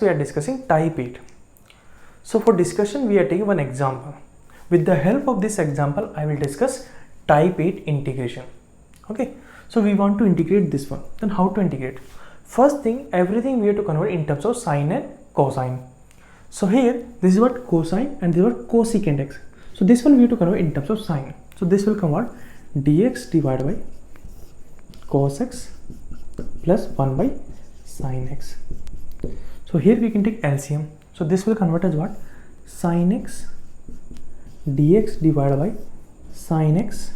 we are discussing type 8. So for discussion we are taking one example. With the help of this example I will discuss type 8 integration. Okay, so we want to integrate this one. Then how to integrate? First thing, everything we have to convert in terms of sine and cosine. So here this is what cosine and this is what cosecant x. So this one we have to convert in terms of sine. So this will convert dx divided by cos x plus 1 by sin x. So here we can take LCM. So this will convert as what? Sin x dx divided by sin x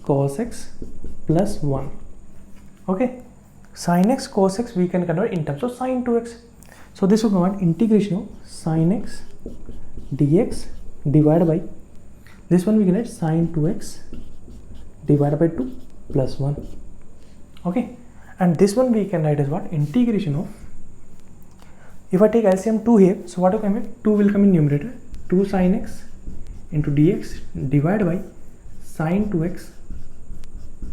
cos x plus 1. Okay, sin x cos x we can convert in terms of sin 2x. So this will convert integration of sin x dx divided by this one we can write sin 2x divided by 2 plus 1. Okay, and this one we can write as what? Integration of, if I take LCM 2 here, so what will come here? 2 will come in numerator, 2 sin x into dx divided by sin 2x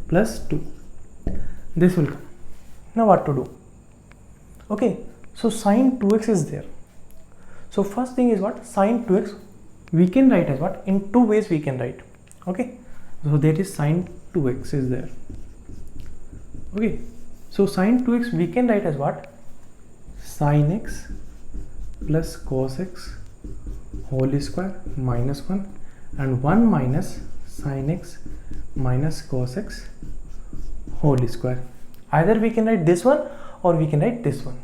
plus 2. This will come. Now what to do? Okay, so sin 2x is there. So first thing is what? Sin 2x we can write as what? In two ways we can write. Okay, so that is sin 2x is there. Okay, so sin 2x we can write as what? Sin x plus cos x whole square minus 1 and 1 minus sin x minus cos x whole square. Either we can write this one or we can write this one.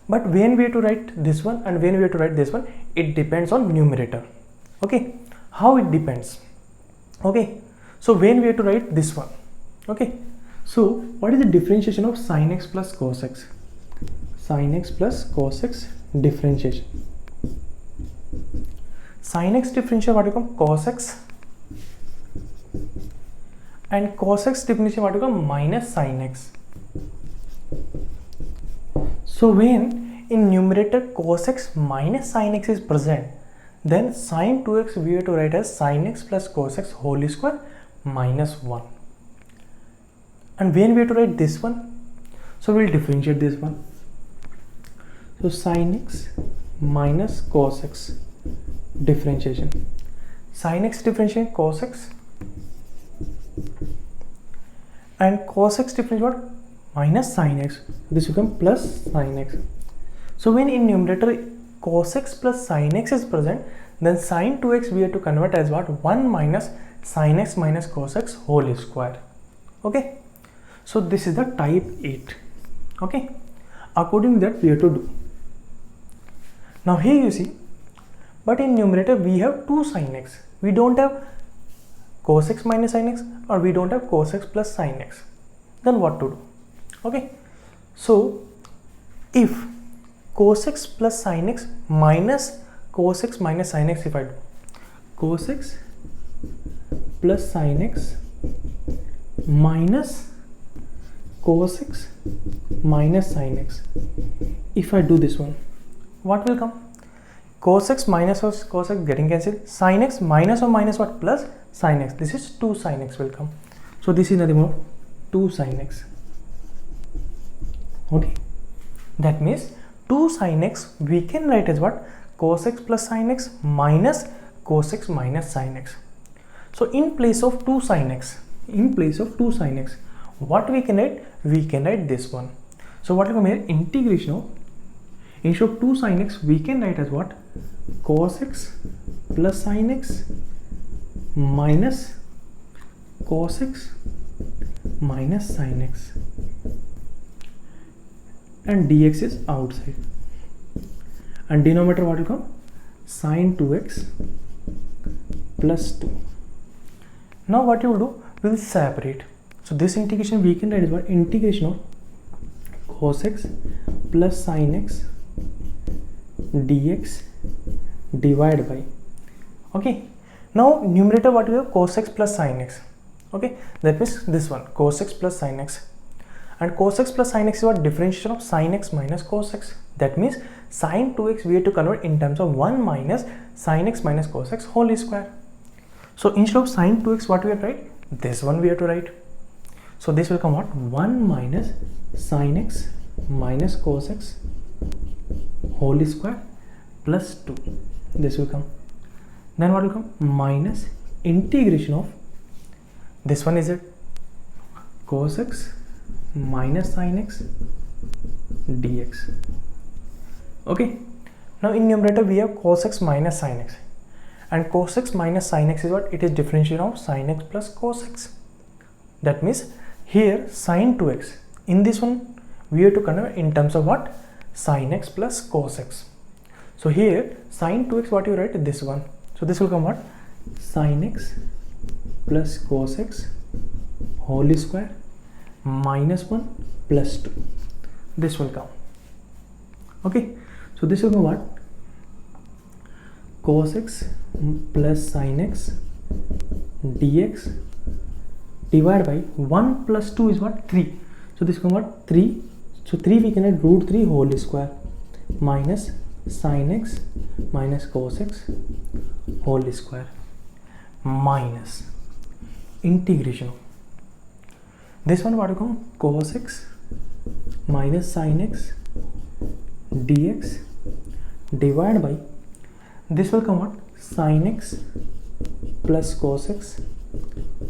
But when we have to write this one and when we have to write this one, it depends on numerator. Okay, how it depends? Okay, so when we have to write this one. Okay, so what is the differentiation of sin x plus cos x? Sin x plus cos x differentiation. Sin x differentiation what become? Cos x, and cos x differentiation what become? Minus sin x. So when in numerator cos x minus sin x is present, then sin 2x we have to write as sin x plus cos x whole square minus 1. And when we have to write this one, so we will differentiate this one. So sin x minus cos x differentiation. Sin x differentiation cos x and cos x differentiation what? Minus sin x. This will come plus sin x. So when in numerator cos x plus sin x is present, then sin 2x we have to convert as what? 1 minus sin x minus cos x whole square. Okay, so this is the type 8. Okay, according to that we have to do. Now here you see, but in numerator we have 2 sin x. We don't have cos x minus sin x or we don't have cos x plus sin x. Then what to do? Okay, so if cos x plus sin x minus cos x minus sin x, if I do cos x plus sin x minus cos x minus sin x, if I do this one, what will come? Cos x minus or cos x getting cancelled, sin x minus or minus what? Plus sin x. This is 2 sin x will come. So this is nothing more 2 sin x. Okay, that means 2 sin x we can write as what? Cos x plus sin x minus cos x minus sin x. So in place of 2 sin x, what we can write? We can write this one. So what will come here? Integration of, instead of 2 sin x we can write as what? Cos x plus sin x minus cos x minus sin x, and dx is outside, and denominator what will come? Sin 2x plus 2. Now what you will do? We will separate. So this integration we can write is what? Integration of cos x plus sin x dx divided by, okay, now numerator what we have? Cos x plus sin x. Okay, that means this one cos x plus sin x, and cos x plus sin x is what? Differentiation of sin x minus cos x. That means sin 2x we have to convert in terms of 1 minus sin x minus cos x whole square. So instead of sin 2x what we have to write? This one we have to write. So this will come what? 1 minus sin x minus cos x whole square plus 2. This will come. Then what will come? Minus integration of this one is it cos x minus sin x dx. Okay. Now in numerator we have cos x minus sin x, and cos x minus sin x is what? It is differentiation of sin x plus cos x. That means here sin 2x, in this one we have to convert in terms of what? Sin x plus cos x. So here sin 2x, what you write? This one. So this will come what? Sin x plus cos x whole square minus 1 plus 2. This will come. Okay. So this will come what? Cos x plus sin x dx divided by 1 plus 2 is what? 3. So this will come what? 3. So 3 we can write root 3 whole square minus sin x minus cos x whole square minus integration of this one, what will come? Cos x minus sin x dx divided by this will come what? Sin x plus cos x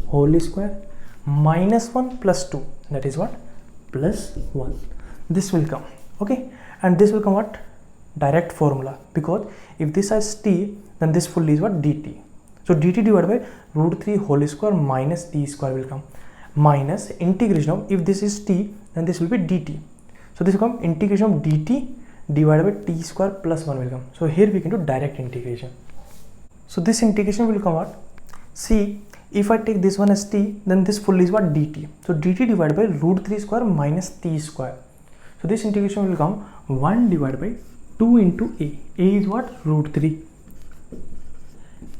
whole square minus 1 plus 2, that is what? Plus 1. This will come. Okay, and this will come what? Direct formula, because if this has t, then this full is what? Dt. So dt divided by root 3 whole square minus t square will come, minus integration of, if this is t, then this will be dt. So this will come integration of dt divided by t square plus 1 will come. So here we can do direct integration. So this integration will come what? See, if I take this one as t, then this full is what? Dt. So dt divided by root 3 square minus t square. So this integration will come 1 divided by 2 into a. A is what? Root 3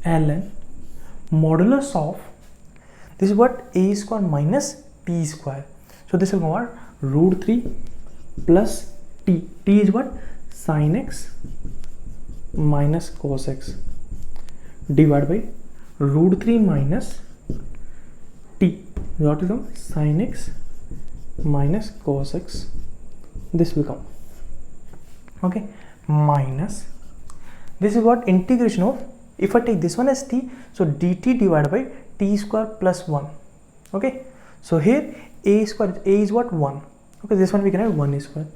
ln modulus of this is what? A square minus t square. So this will come what? Root 3 plus t. T is what? Sin x minus cos x divided by root 3 minus t. What will come? Sin x minus cos x. This will come. Okay, minus this is what? Integration of, if I take this one as t, so dt divided by t square plus 1. Okay, so here a square, a is what? 1. Okay, this one we can write 1 square.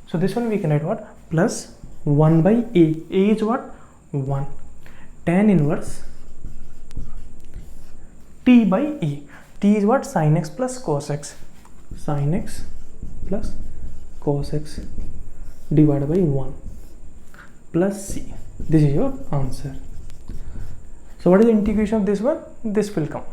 So this one we can write what? Plus 1 by a. A is what? 1. Tan inverse t by a. T is what? Sin x plus cos x. Sin x plus cos x divided by 1 plus c. This is your answer. So what is the integration of this one? This will come.